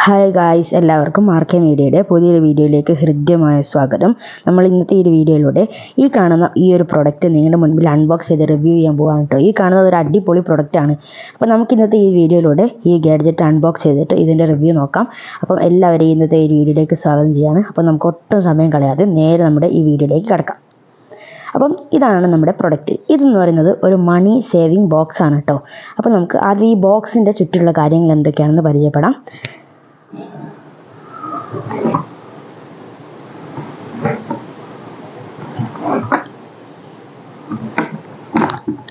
Hi guys, എല്ലാവർക്കും ആർക്കെ മീഡിയയുടെ പുതിയൊരു വീഡിയോയിലേക്ക് ഹൃദ്യമായ സ്വാഗതം. നമ്മൾ ഇന്നത്തെ ഈ ഒരു വീഡിയോയിലൂടെ ഈ കാണുന്ന ഈ ഒരു പ്രൊഡക്റ്റ് നിങ്ങളുടെ മുൻപിൽ അൺബോക്സ് ചെയ്ത് റിവ്യൂ ചെയ്യാൻ പോകാൻ കേട്ടോ. ഈ കാണുന്നത് ഒരു അടിപൊളി പ്രൊഡക്റ്റാണ്. അപ്പോൾ നമുക്ക് ഇന്നത്തെ ഈ വീഡിയോയിലൂടെ ഈ ഗാഡ്ജറ്റ് അൺബോക്സ് ചെയ്തിട്ട് ഇതിൻ്റെ റിവ്യൂ നോക്കാം. അപ്പം എല്ലാവരെയും ഇന്നത്തെ ഈ വീഡിയോയിലേക്ക് സ്വാഗതം ചെയ്യാണ്. അപ്പോൾ നമുക്ക് ഒട്ടും സമയം കളയാതെ നേരെ നമ്മുടെ ഈ വീഡിയോയിലേക്ക് കിടക്കാം. അപ്പം ഇതാണ് നമ്മുടെ പ്രൊഡക്റ്റ്. ഇതെന്ന് പറയുന്നത് ഒരു മണി സേവിങ് ബോക്സ് ആണ് കേട്ടോ. അപ്പോൾ നമുക്ക് ആദ്യം ഈ ബോക്സിൻ്റെ ചുറ്റുള്ള കാര്യങ്ങൾ എന്തൊക്കെയാണെന്ന് പരിചയപ്പെടാം.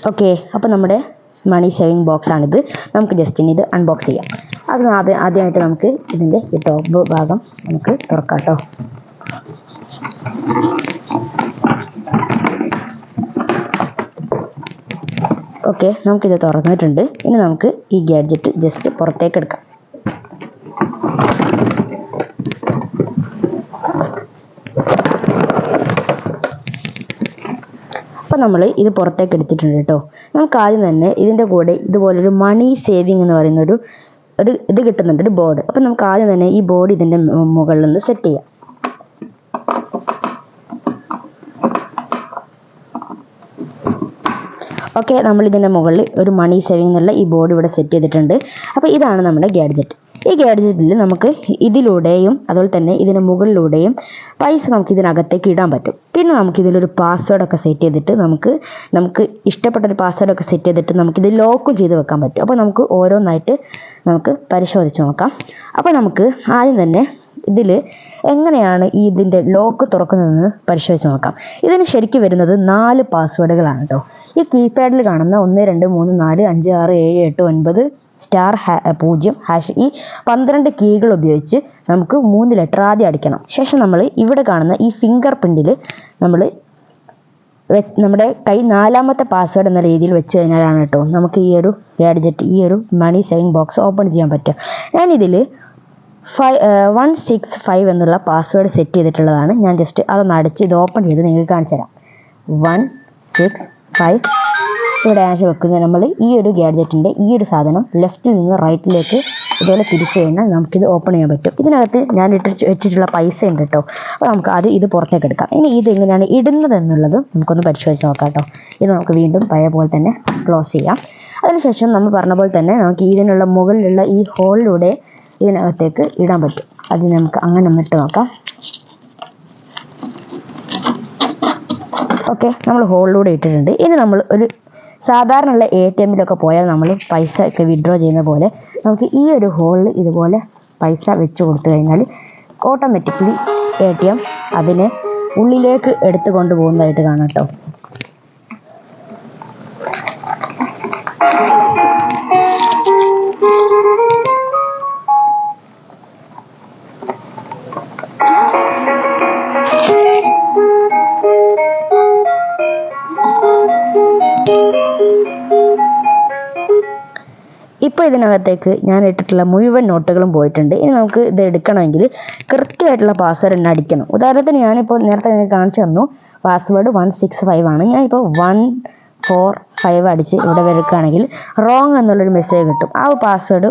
ഓക്കെ, അപ്പോൾ നമ്മുടെ മണി സേവിങ് ബോക്സ് ആണിത്. നമുക്ക് ജസ്റ്റ് ഇനി ഇത് അൺബോക്സ് ചെയ്യാം. അത് ആദ്യമായിട്ട് നമുക്ക് ഇതിൻ്റെ ഈ ടോപ്പ് ഭാഗം നമുക്ക് തുറക്കാം കേട്ടോ. ഓക്കെ, നമുക്കിത് തുറന്നിട്ടുണ്ട്. ഇനി നമുക്ക് ഈ ഗാഡ്ജറ്റ് ജസ്റ്റ് പുറത്തേക്ക് എടുക്കാം. അപ്പോൾ നമ്മൾ ഇത് പുറത്തേക്ക് എടുത്തിട്ടുണ്ട് കേട്ടോ. നമുക്ക് ആദ്യം തന്നെ ഇതിൻ്റെ കൂടെ ഇതുപോലൊരു മണി സേവിങ് എന്ന് പറയുന്നൊരു ഇത് കിട്ടുന്നുണ്ട്, ഒരു ബോർഡ്. അപ്പോൾ നമുക്ക് ആദ്യം തന്നെ ഈ ബോർഡ് ഇതിൻ്റെ മുകളിൽ നിന്ന് സെറ്റ് ചെയ്യാം. ഓക്കെ, നമ്മൾ ഇതിൻ്റെ മുകളിൽ ഒരു മണി സേവിങ് എന്നുള്ള ഈ ബോർഡ് ഇവിടെ സെറ്റ് ചെയ്തിട്ടുണ്ട്. അപ്പോൾ ഇതാണ് നമ്മുടെ ഗാഡ്ജറ്റ്. ഈ ഗാഡ്ജറ്റിൽ നമുക്ക് ഇതിലൂടെയും അതുപോലെ തന്നെ ഇതിന് മുകളിലൂടെയും പൈസ നമുക്ക് ഇതിനകത്തേക്ക് ഇടാൻ പറ്റും. പിന്നെ നമുക്കിതിലൊരു പാസ്വേഡൊക്കെ സെറ്റ് ചെയ്തിട്ട് നമുക്ക് ഇഷ്ടപ്പെട്ടൊരു പാസ്വേഡൊക്കെ സെറ്റ് ചെയ്തിട്ട് നമുക്കിത് ലോക്കും ചെയ്ത് വെക്കാൻ പറ്റും. അപ്പോൾ നമുക്ക് ഓരോന്നായിട്ട് നമുക്ക് പരിശോധിച്ച് നോക്കാം. അപ്പോൾ നമുക്ക് ആദ്യം തന്നെ ഇതിൽ എങ്ങനെയാണ് ഇതിൻ്റെ ലോക്ക് തുറക്കുന്നതെന്ന് പരിശോധിച്ച് നോക്കാം. ഇതിന് ശരിക്കും വരുന്നത് 4 പാസ്വേഡുകളാണ് കേട്ടോ. ഈ കീപാഡിൽ കാണുന്ന 1 2 3 4 5 6 7 8 9 *0# ഈ 12 കീകൾ ഉപയോഗിച്ച് നമുക്ക് 3 ലെറ്റർ ആദ്യം അടിക്കണം. ശേഷം നമ്മൾ ഇവിടെ കാണുന്ന ഈ ഫിംഗർ പ്രിൻറ്റിൽ നമ്മൾ നമ്മുടെ കൈ 4ാമത്തെ പാസ്വേഡ് എന്ന രീതിയിൽ വെച്ച് കഴിഞ്ഞാലാണ് കേട്ടോ നമുക്ക് ഈ ഒരു ഗാഡ്ജറ്റ്, ഈ ഒരു മണി സേവിങ് ബോക്സ് ഓപ്പൺ ചെയ്യാൻ പറ്റുക. ഞാനിതിൽ 165 എന്നുള്ള പാസ്വേഡ് സെറ്റ് ചെയ്തിട്ടുള്ളതാണ്. ഞാൻ ജസ്റ്റ് അതൊന്ന് അടിച്ച് ഇത് ഓപ്പൺ ചെയ്ത് നിങ്ങൾക്ക് കാണിച്ചു തരാം. 165 ഇവിടെ ആൻസർ വെക്കുന്നത് നമ്മൾ ഈ ഒരു ഗാഡ്ജറ്റിൻ്റെ ഈ ഒരു സാധനം ലെഫ്റ്റിൽ നിന്ന് റൈറ്റിലേക്ക് ഇതുപോലെ തിരിച്ചു കഴിഞ്ഞാൽ നമുക്കിത് ഓപ്പൺ ചെയ്യാൻ പറ്റും. ഇതിനകത്ത് ഞാൻ വെച്ചിട്ടുള്ള പൈസ ഉണ്ട് കേട്ടോ. അപ്പോൾ നമുക്ക് അത് ഇത് പുറത്തേക്ക് എടുക്കാം. ഇനി ഇത് എങ്ങനെയാണ് ഇടുന്നത് എന്നുള്ളത് നമുക്കൊന്ന് പരിശോധിച്ച് നോക്കാം കേട്ടോ. ഇത് നമുക്ക് വീണ്ടും പഴയ പോലെ തന്നെ ക്ലോസ് ചെയ്യാം. അതിനുശേഷം നമ്മൾ പറഞ്ഞ പോലെ തന്നെ നമുക്ക് ഇതിനുള്ള മുകളിലുള്ള ഈ ഹോളിലൂടെ ഇതിനകത്തേക്ക് ഇടാൻ പറ്റും. അത് നമുക്ക് അങ്ങനെ ഒന്നിട്ട് നോക്കാം. ഓക്കെ, നമ്മൾ ഹോളിലൂടെ ഇട്ടിട്ടുണ്ട്. ഇനി നമ്മൾ ഒരു സാധാരണ ഉള്ള ATMലൊക്കെ പോയാൽ നമ്മൾ പൈസ ഒക്കെ വിഡ്രോ ചെയ്യുന്ന പോലെ നമുക്ക് ഈ ഒരു ഹോളിൽ ഇതുപോലെ പൈസ വെച്ച് കൊടുത്തു കഴിഞ്ഞാൽ ഓട്ടോമാറ്റിക്കലി ATM അതിനെ ഉള്ളിലേക്ക് എടുത്തു കൊണ്ടുപോകുന്നതായിട്ട് കാണാം കേട്ടോ. ഇപ്പോൾ ഇതിനകത്തേക്ക് ഞാൻ ഇട്ടിട്ടുള്ള മുഴുവൻ നോട്ടുകളും പോയിട്ടുണ്ട്. ഇനി നമുക്ക് ഇത് എടുക്കണമെങ്കിൽ കൃത്യമായിട്ടുള്ള പാസ്വേഡ് തന്നെ അടിക്കണം. ഉദാഹരണത്തിന് ഞാനിപ്പോൾ നേരത്തെ കാണിച്ചു തന്നു പാസ്വേഡ് 165 ആണ്. ഞാനിപ്പോൾ 145 അടിച്ച് ഇവിടെ വരക്കുകയാണെങ്കിൽ റോങ് എന്നുള്ളൊരു മെസ്സേജ് കിട്ടും. ആ പാസ്വേഡ്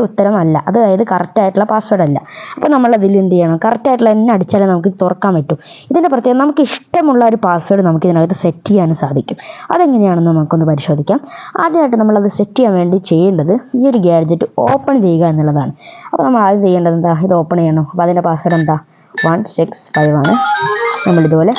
ഉത്തരം അല്ല, അതായത് കറക്റ്റായിട്ടുള്ള പാസ്വേഡ് അല്ല. അപ്പോൾ നമ്മളതിൽ എന്ത് ചെയ്യണം, കറക്റ്റായിട്ടുള്ള തന്നെ അടിച്ചാലേ നമുക്ക് തുറക്കാൻ പറ്റും. ഇതിൻ്റെ പ്രത്യേകം നമുക്ക് ഇഷ്ടമുള്ള ഒരു പാസ്വേഡ് നമുക്ക് ഇതിനകത്ത് സെറ്റ് ചെയ്യാനും സാധിക്കും. അതെങ്ങനെയാണെന്ന് നമുക്കൊന്ന് പരിശോധിക്കാം. ആദ്യമായിട്ട് നമ്മളത് സെറ്റ് ചെയ്യാൻ വേണ്ടി ചെയ്യേണ്ടത് ഈ ഒരു ഗാഡ്ജറ്റ് ഓപ്പൺ ചെയ്യുക എന്നുള്ളതാണ്. അപ്പോൾ നമ്മൾ ആദ്യം ചെയ്യേണ്ടത് എന്താ, ഇത് ഓപ്പൺ ചെയ്യണം. അപ്പോൾ അതിൻ്റെ പാസ്വേഡ് എന്താ 165 ആണ്. നമ്മളിതുപോലെ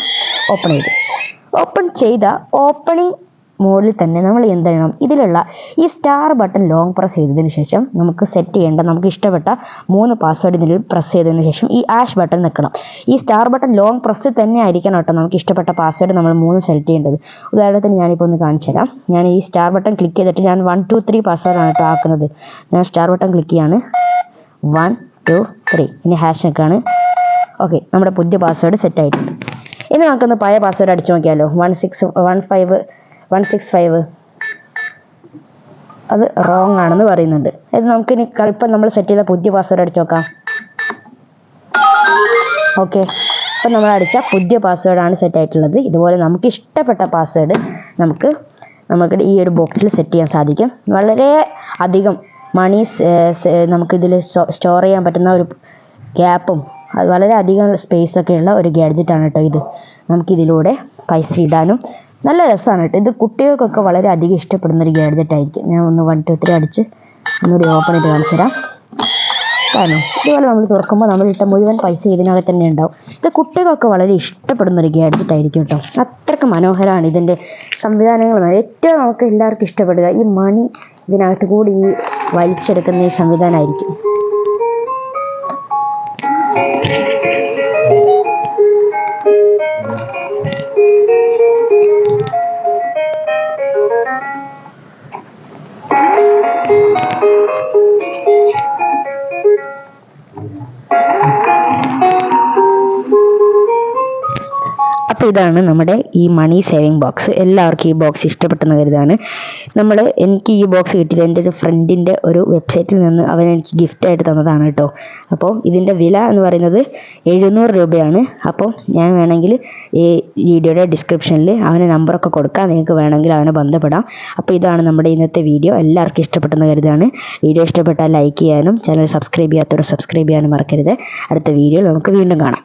ഓപ്പൺ ചെയ്ത ഓപ്പണിംഗ് മോഡിൽ തന്നെ നമ്മൾ എന്ത് ചെയ്യണം, ഇതിലുള്ള ഈ സ്റ്റാർ ബട്ടൺ ലോങ് പ്രസ് ചെയ്തതിന് ശേഷം നമുക്ക് സെറ്റ് ചെയ്യേണ്ട നമുക്ക് ഇഷ്ടപ്പെട്ട 3 പാസ്വേഡ് ഇതിൽ പ്രസ് ചെയ്തതിന് ശേഷം ഈ ആഷ് ബട്ടൺ നിൽക്കണം. ഈ സ്റ്റാർ ബട്ടൺ ലോങ് പ്രസ് തന്നെ ആയിരിക്കണം കേട്ടോ നമുക്ക് ഇഷ്ടപ്പെട്ട പാസ്വേഡ് നമ്മൾ 3 സെലക്ട് ചെയ്യേണ്ടത്. ഉദാഹരണത്തിന് ഞാനിപ്പോൾ ഒന്ന് കാണിച്ചു തരാം. ഞാൻ ഈ സ്റ്റാർ ബട്ടൺ ക്ലിക്ക് ചെയ്തിട്ട് ഞാൻ 1 2 3 പാസ്വേഡാണ് കേട്ടോ ആക്കുന്നത്. ഞാൻ സ്റ്റാർ ബട്ടൺ ക്ലിക്ക് ചെയ്യാണ്. 1 2 3 ഇനി ഹാഷ് നിൽക്കുകയാണ്. ഓക്കെ, നമ്മുടെ പുതിയ പാസ്വേഡ് സെറ്റ് ആയിട്ടുണ്ട്. ഇനി നമുക്കൊന്ന് പഴയ പാസ്വേഡ് അടിച്ചു നോക്കിയാലോ. 165 അത് റോങ് ആണെന്ന് പറയുന്നുണ്ട്. ഇത് നമുക്കിനി ഇപ്പം നമ്മൾ സെറ്റ് ചെയ്ത പുതിയ പാസ്വേഡ് അടിച്ചു നോക്കാം. ഓക്കെ, അപ്പം നമ്മൾ അടിച്ച പുതിയ പാസ്വേഡാണ് സെറ്റ് ആയിട്ടുള്ളത്. ഇതുപോലെ നമുക്ക് ഇഷ്ടപ്പെട്ട പാസ്വേഡ് നമുക്ക് ഈ ഒരു ബോക്സിൽ സെറ്റ് ചെയ്യാൻ സാധിക്കും. വളരെ അധികം മണി നമുക്കിതിൽ സ്റ്റോർ ചെയ്യാൻ പറ്റുന്ന ഒരു ഗ്യാപ്പും അത് വളരെയധികം സ്പേസൊക്കെ ഉള്ള ഒരു ഗാഡ്ജറ്റാണ് കേട്ടോ ഇത്. നമുക്കിതിലൂടെ പൈസ ഇടാനും നല്ല രസമാണ് കേട്ടോ. ഇത് കുട്ടികൾക്കൊക്കെ വളരെയധികം ഇഷ്ടപ്പെടുന്നൊരു ഗാഡ്ജറ്റായിരിക്കും. ഞാൻ ഒന്ന് 1 2 3 അടിച്ച് ഒന്നുകൂടി ഓപ്പൺ ചെയ്ത് കാണിച്ചു തരാം. കാരണം ഇതുപോലെ നമ്മൾ തുറക്കുമ്പോൾ നമ്മളിട്ട മുഴുവൻ പൈസ ഇതിനകത്ത് തന്നെ ഉണ്ടാവും. ഇത് കുട്ടികൾക്ക് വളരെ ഇഷ്ടപ്പെടുന്നൊരു ഗാഡ്ജറ്റ് ആയിരിക്കും കേട്ടോ. അത്രയ്ക്ക് മനോഹരമാണ് ഇതിൻ്റെ സംവിധാനങ്ങൾ. ഏറ്റവും നമുക്ക് എല്ലാവർക്കും ഇഷ്ടപ്പെടുക ഈ മണി ഇതിനകത്ത് കൂടി ഈ വലിച്ചെടുക്കുന്ന ഈ സംവിധാനമായിരിക്കും. അപ്പോൾ ഇതാണ് നമ്മുടെ ഈ മണി സേവിങ് ബോക്സ്. എല്ലാവർക്കും ഈ ബോക്സ് ഇഷ്ടപ്പെട്ടെന്ന് കരുതാണ്. എനിക്ക് ഈ ബോക്സ് കിട്ടിയത് എൻ്റെ ഒരു ഫ്രണ്ടിൻ്റെ ഒരു വെബ്സൈറ്റിൽ നിന്ന് അവൻ എനിക്ക് ഗിഫ്റ്റായിട്ട് തന്നതാണ് കേട്ടോ. അപ്പോൾ ഇതിൻ്റെ വില എന്ന് പറയുന്നത് 700 രൂപയാണ്. അപ്പോൾ ഞാൻ വേണമെങ്കിൽ ഈ വീഡിയോയുടെ ഡിസ്ക്രിപ്ഷനിൽ അവൻ്റെ നമ്പറൊക്കെ കൊടുക്കാം, നിങ്ങൾക്ക് വേണമെങ്കിൽ അവനെ ബന്ധപ്പെടാം. അപ്പോൾ ഇതാണ് നമ്മുടെ ഇന്നത്തെ വീഡിയോ. എല്ലാവർക്കും ഇഷ്ടപ്പെട്ടെന്ന് കരുതാണ്. വീഡിയോ ഇഷ്ടപ്പെട്ടാൽ ലൈക്ക് ചെയ്യാനും ചാനൽ സബ്സ്ക്രൈബ് ചെയ്യാത്തവർ സബ്സ്ക്രൈബ് ചെയ്യാനും മറക്കരുത്. അടുത്ത വീഡിയോയിൽ നമുക്ക് വീണ്ടും കാണാം.